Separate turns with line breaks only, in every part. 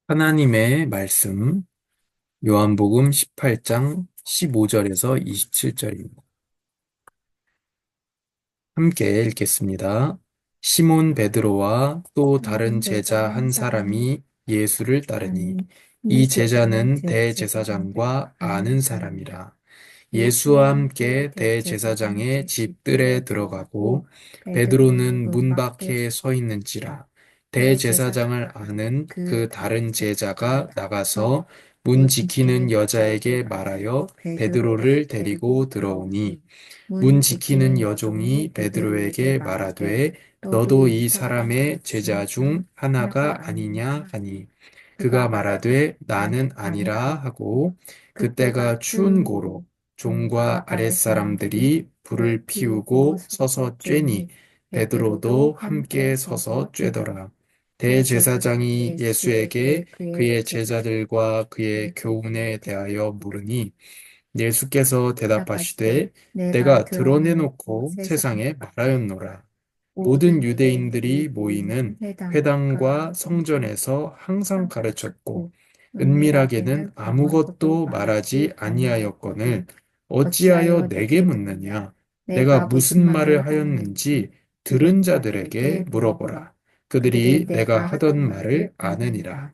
하나님의 말씀, 요한복음 18장 15절에서 27절입니다. 함께 읽겠습니다. 시몬 베드로와 또 다른 제자 한 사람이 예수를 따르니 이 제자는 대제사장과 아는 사람이라. 예수와 함께 대제사장의 집들에 들어가고 베드로는 문 밖에 서 있는지라. 대제사장을 아는 그 다른 제자가 나가서 문 지키는 여자에게 말하여 베드로를 데리고 들어오니 문 지키는 여종이 베드로에게 말하되 너도 이 사람의 제자 중 하나가 아니냐 하니 그가 말하되 나는 아니라 하고 그때가 추운 고로 종과 아랫사람들이 불을 피우고 서서 쬐니 베드로도 함께 서서 쬐더라. 대제사장이 예수에게 그의 제자들과 그의 교훈에 대하여 물으니 예수께서 대답하시되 내가 드러내놓고 세상에 말하였노라. 모든 유대인들이 모이는 회당과 성전에서 항상 가르쳤고 은밀하게는 아무것도 말하지 아니하였거늘 어찌하여 내게 묻느냐? 내가 무슨 말을 하였는지 들은 자들에게 물어보라. 그들이 내가 하던 말을 아느니라.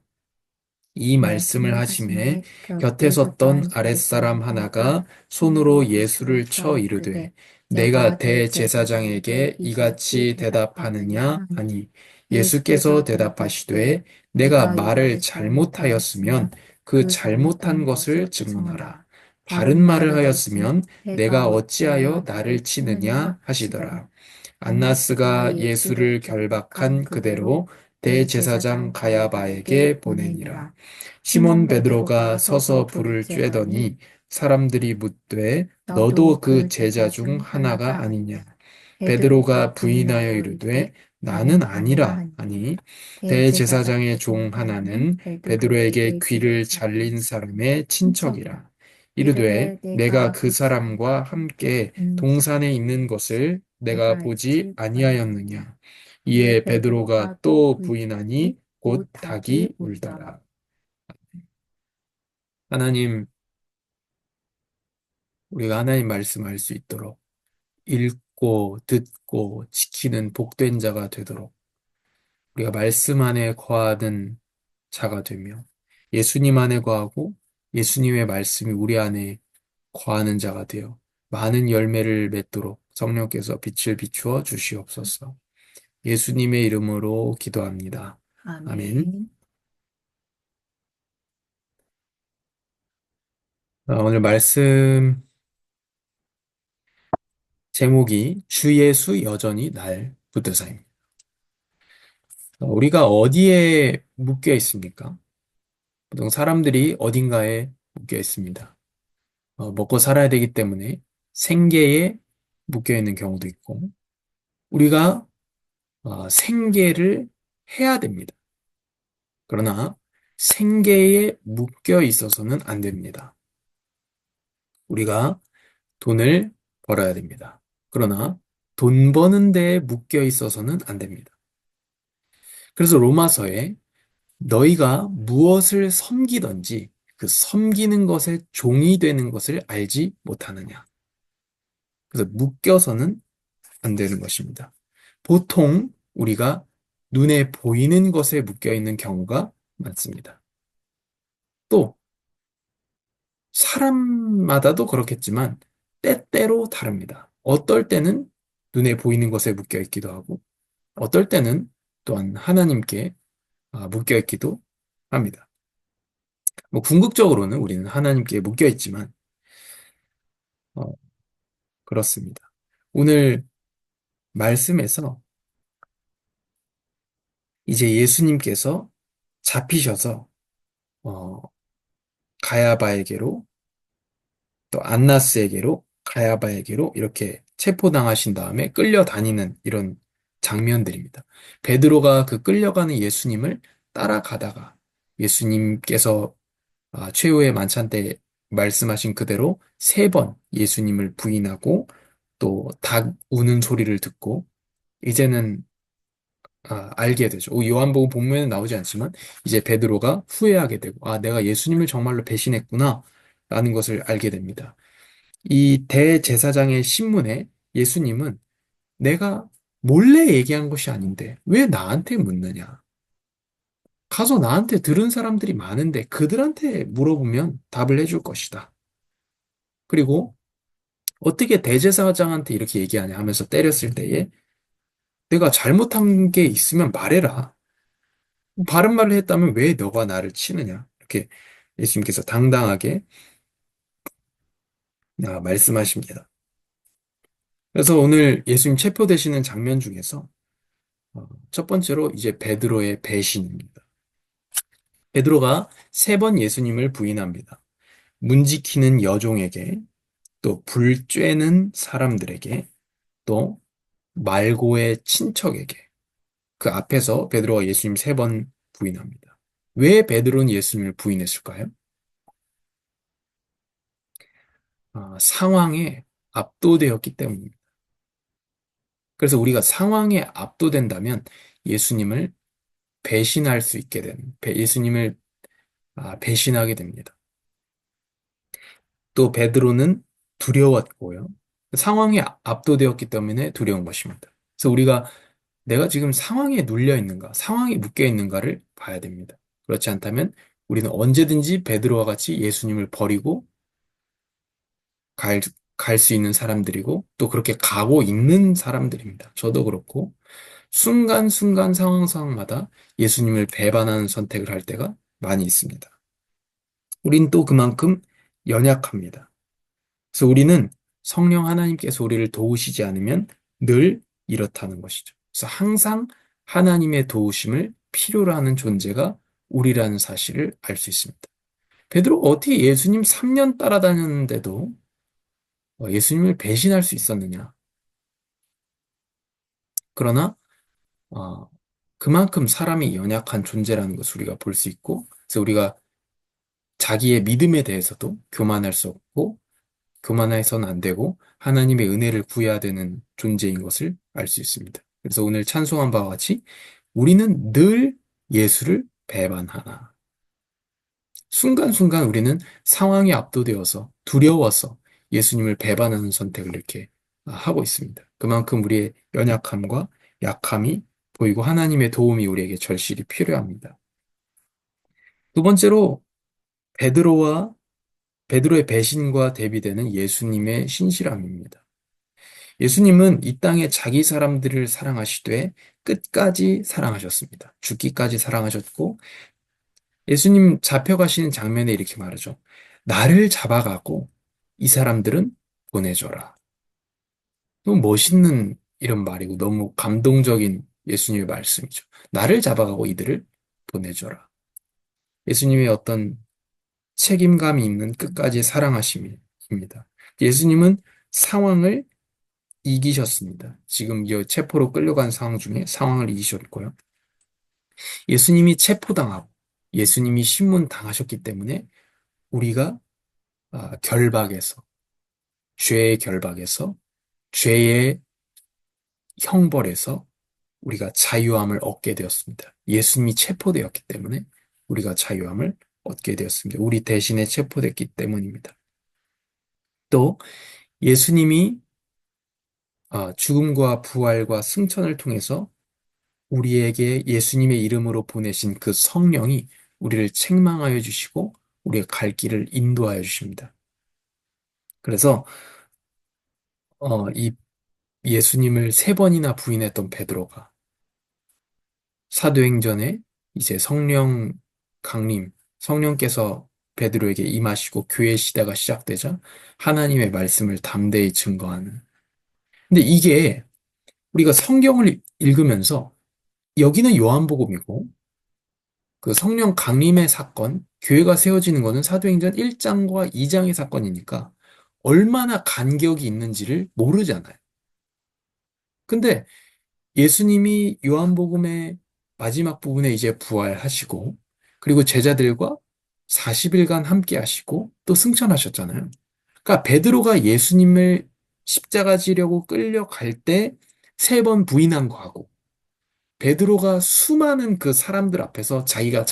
이 말씀을 하심에 곁에 섰던 아랫사람 하나가 손으로 예수를 쳐 이르되 내가 대제사장에게 이같이 대답하느냐 하니 예수께서 대답하시되 내가 말을 잘못하였으면 그 잘못한 것을 증언하라. 바른 말을 하였으면 내가 어찌하여 나를 치느냐 하시더라. 안나스가 예수를 결박한 그대로 대제사장 가야바에게 보내니라. 시몬 베드로가 서서 불을 쬐더니 사람들이 묻되 너도 그 제자 중 하나가 아니냐. 베드로가 부인하여 이르되 나는 아니라 하니 대제사장의 종 하나는 베드로에게 귀를 잘린 사람의 친척이라. 이르되 내가 그 사람과 함께 동산에 있는 것을 내가 보지 아니하였느냐. 이에 베드로가 또 부인하니 곧 닭이 울더라. 하나님, 우리가 하나님 말씀할 수 있도록 읽고 듣고 지키는 복된 자가 되도록 우리가 말씀 안에 거하는 자가 되며 예수님 안에 거하고 예수님의 말씀이 우리 안에 거하는 자가 되어 많은 열매를 맺도록 성령께서 빛을 비추어 주시옵소서. 예수님의 이름으로 기도합니다. 아멘.
아멘.
오늘 말씀 제목이 주 예수 여전히 날 붙드사입니다. 우리가 어디에 묶여 있습니까? 보통 사람들이 어딘가에 묶여 있습니다. 먹고 살아야 되기 때문에 생계에 묶여 있는 경우도 있고, 우리가 생계를 해야 됩니다. 그러나 생계에 묶여 있어서는 안 됩니다. 우리가 돈을 벌어야 됩니다. 그러나 돈 버는 데에 묶여 있어서는 안 됩니다. 그래서 로마서에 너희가 무엇을 섬기든지 그 섬기는 것에 종이 되는 것을 알지 못하느냐. 그래서 묶여서는 안 되는 것입니다. 보통 우리가 눈에 보이는 것에 묶여 있는 경우가 많습니다. 또 사람마다도 그렇겠지만 때때로 다릅니다. 어떨 때는 눈에 보이는 것에 묶여 있기도 하고 어떨 때는 또한 하나님께 묶여 있기도 합니다. 뭐 궁극적으로는 우리는 하나님께 묶여 있지만 어, 그렇습니다. 오늘 말씀에서 이제 예수님께서 잡히셔서 어, 가야바에게로 또 안나스에게로 가야바에게로 이렇게 체포당하신 다음에 끌려다니는 이런 장면들입니다. 베드로가 그 끌려가는 예수님을 따라가다가 예수님께서 최후의 만찬 때 말씀하신 그대로 세 번 예수님을 부인하고 또 닭 우는 소리를 듣고 이제는 알게 되죠. 요한복음 본문에는 나오지 않지만 이제 베드로가 후회하게 되고 내가 예수님을 정말로 배신했구나 라는 것을 알게 됩니다. 이 대제사장의 신문에 예수님은 내가 몰래 얘기한 것이 아닌데 왜 나한테 묻느냐? 가서 나한테 들은 사람들이 많은데 그들한테 물어보면 답을 해줄 것이다. 그리고 어떻게 대제사장한테 이렇게 얘기하냐 하면서 때렸을 때에 내가 잘못한 게 있으면 말해라. 바른 말을 했다면 왜 너가 나를 치느냐? 이렇게 예수님께서 당당하게 말씀하십니다. 그래서 오늘 예수님 체포되시는 장면 중에서 첫 번째로 이제 베드로의 배신입니다. 베드로가 세 번 예수님을 부인합니다. 문지키는 여종에게, 또 불 쬐는 사람들에게, 또 말고의 친척에게. 그 앞에서 베드로가 예수님 세 번 부인합니다. 왜 베드로는 예수님을 부인했을까요? 상황에 압도되었기 때문입니다. 그래서 우리가 상황에 압도된다면 예수님을 배신할 수 있게 예수님을 배신하게 됩니다. 또 베드로는 두려웠고요. 상황에 압도되었기 때문에 두려운 것입니다. 그래서 우리가 내가 지금 상황에 눌려 있는가, 상황에 묶여 있는가를 봐야 됩니다. 그렇지 않다면 우리는 언제든지 베드로와 같이 예수님을 버리고 갈, 갈 수 있는 사람들이고 또 그렇게 가고 있는 사람들입니다. 저도 그렇고 순간순간 상황마다 예수님을 배반하는 선택을 할 때가 많이 있습니다. 우린 또 그만큼 연약합니다. 그래서 우리는 성령 하나님께서 우리를 도우시지 않으면 늘 이렇다는 것이죠. 그래서 항상 하나님의 도우심을 필요로 하는 존재가 우리라는 사실을 알 수 있습니다. 베드로가 어떻게 예수님 3년 따라다녔는데도 예수님을 배신할 수 있었느냐? 그러나 어, 그만큼 사람이 연약한 존재라는 것을 우리가 볼 수 있고, 그래서 우리가 자기의 믿음에 대해서도 교만할 수 없고, 교만해서는 안 되고, 하나님의 은혜를 구해야 되는 존재인 것을 알 수 있습니다. 그래서 오늘 찬송한 바와 같이, 우리는 늘 예수를 배반하나. 순간순간 우리는 상황에 압도되어서, 두려워서 예수님을 배반하는 선택을 이렇게 하고 있습니다. 그만큼 우리의 연약함과 약함이 보이고 하나님의 도움이 우리에게 절실히 필요합니다. 두 번째로 베드로와 베드로의 배신과 대비되는 예수님의 신실함입니다. 예수님은 이 땅에 자기 사람들을 사랑하시되 끝까지 사랑하셨습니다. 죽기까지 사랑하셨고 예수님 잡혀가시는 장면에 이렇게 말하죠. 나를 잡아가고 이 사람들은 보내줘라. 너무 멋있는 이런 말이고 너무 감동적인 예수님의 말씀이죠. 나를 잡아가고 이들을 보내줘라. 예수님의 어떤 책임감이 있는 끝까지 사랑하심입니다. 예수님은 상황을 이기셨습니다. 지금 이 체포로 끌려간 상황 중에 상황을 이기셨고요. 예수님이 체포당하고 예수님이 신문당하셨기 때문에 우리가 결박에서, 죄의 결박에서, 죄의 형벌에서 우리가 자유함을 얻게 되었습니다. 예수님이 체포되었기 때문에 우리가 자유함을 얻게 되었습니다. 우리 대신에 체포됐기 때문입니다. 또 예수님이 죽음과 부활과 승천을 통해서 우리에게 예수님의 이름으로 보내신 그 성령이 우리를 책망하여 주시고 우리의 갈 길을 인도하여 주십니다. 그래서 이 예수님을 세 번이나 부인했던 베드로가 사도행전에 이제 성령 강림, 성령께서 베드로에게 임하시고 교회 시대가 시작되자 하나님의 말씀을 담대히 증거하는. 근데 이게 우리가 성경을 읽으면서 여기는 요한복음이고 그 성령 강림의 사건, 교회가 세워지는 것은 사도행전 1장과 2장의 사건이니까 얼마나 간격이 있는지를 모르잖아요. 근데 예수님이 요한복음의 마지막 부분에 이제 부활하시고 그리고 제자들과 40일간 함께 하시고 또 승천하셨잖아요. 그러니까 베드로가 예수님을 십자가 지려고 끌려갈 때 세 번 부인한 거하고 베드로가 수많은 그 사람들 앞에서 자기가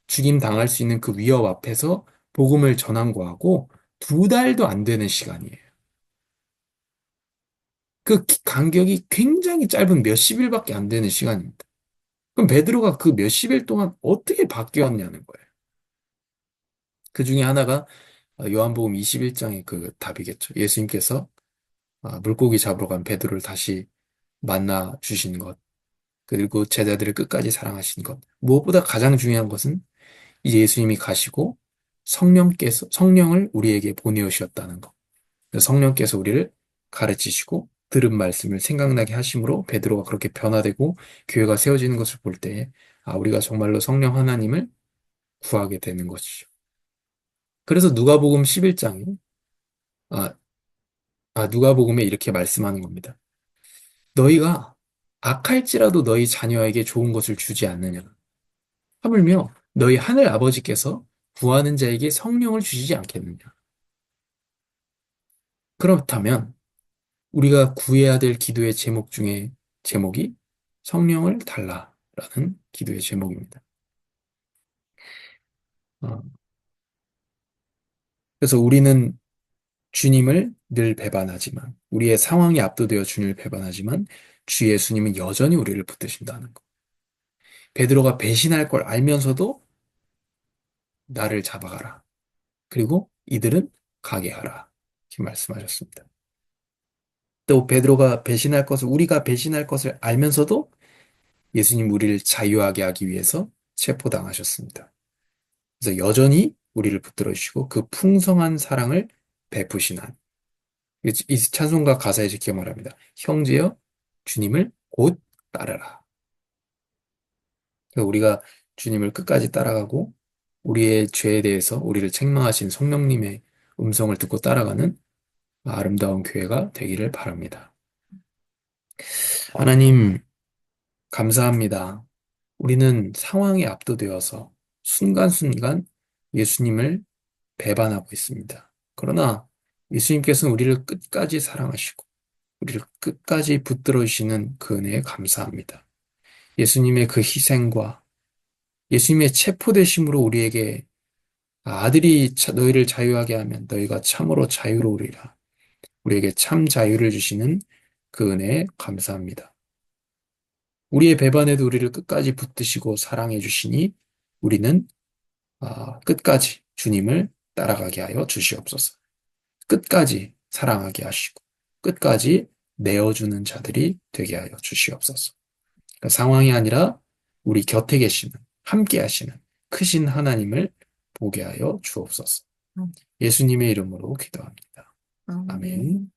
죽임 당할 수 있는 그 위협 앞에서 복음을 전한 거하고 2달도 안 되는 시간이에요. 그 간격이 굉장히 짧은 몇십 일밖에 안 되는 시간입니다. 그럼 베드로가 그 몇십 일 동안 어떻게 바뀌었냐는 거예요. 그 중에 하나가 요한복음 21장의 그 답이겠죠. 예수님께서 물고기 잡으러 간 베드로를 다시 만나 주신 것, 그리고 제자들을 끝까지 사랑하신 것. 무엇보다 가장 중요한 것은 이제 예수님이 가시고 성령을 우리에게 보내오셨다는 것. 성령께서 우리를 가르치시고 들은 말씀을 생각나게 하심으로 베드로가 그렇게 변화되고 교회가 세워지는 것을 볼 때, 우리가 정말로 성령 하나님을 구하게 되는 것이죠. 그래서 누가복음 11장이, 아, 누가복음에 이렇게 말씀하는 겁니다. 너희가 악할지라도 너희 자녀에게 좋은 것을 주지 않느냐. 하물며 너희 하늘 아버지께서 구하는 자에게 성령을 주시지 않겠느냐. 그렇다면 우리가 구해야 될 기도의 제목 중에 제목이 성령을 달라라는 기도의 제목입니다. 어, 그래서 우리는 주님을 늘 배반하지만, 우리의 상황이 압도되어 주님을 배반하지만 주 예수님은 여전히 우리를 붙드신다는 것. 베드로가 배신할 걸 알면서도 나를 잡아가라. 그리고 이들은 가게 하라. 이렇게 말씀하셨습니다. 또 베드로가 우리가 배신할 것을 알면서도 예수님 우리를 자유하게 하기 위해서 체포당하셨습니다. 그래서 여전히 우리를 붙들어 주시고 그 풍성한 사랑을 베푸시는 이 찬송가 가사에 이렇게 말합니다. 형제여 주님을 곧 따르라. 그러니까 우리가 주님을 끝까지 따라가고 우리의 죄에 대해서 우리를 책망하신 성령님의 음성을 듣고 따라가는 아름다운 교회가 되기를 바랍니다. 하나님, 감사합니다. 우리는 상황에 압도되어서 순간순간 예수님을 배반하고 있습니다. 그러나 예수님께서는 우리를 끝까지 사랑하시고 우리를 끝까지 붙들어 주시는 그 은혜에 감사합니다. 예수님의 그 희생과 예수님의 체포되심으로 우리에게 아들이 너희를 자유하게 하면 너희가 참으로 자유로우리라. 우리에게 참 자유를 주시는 그 은혜에 감사합니다. 우리의 배반에도 우리를 끝까지 붙드시고 사랑해 주시니 우리는 끝까지 주님을 따라가게 하여 주시옵소서. 끝까지 사랑하게 하시고 끝까지 내어주는 자들이 되게 하여 주시옵소서. 그러니까 상황이 아니라 우리 곁에 계시는, 함께 하시는 크신 하나님을 보게 하여 주옵소서. 예수님의 이름으로 기도합니다. 아멘.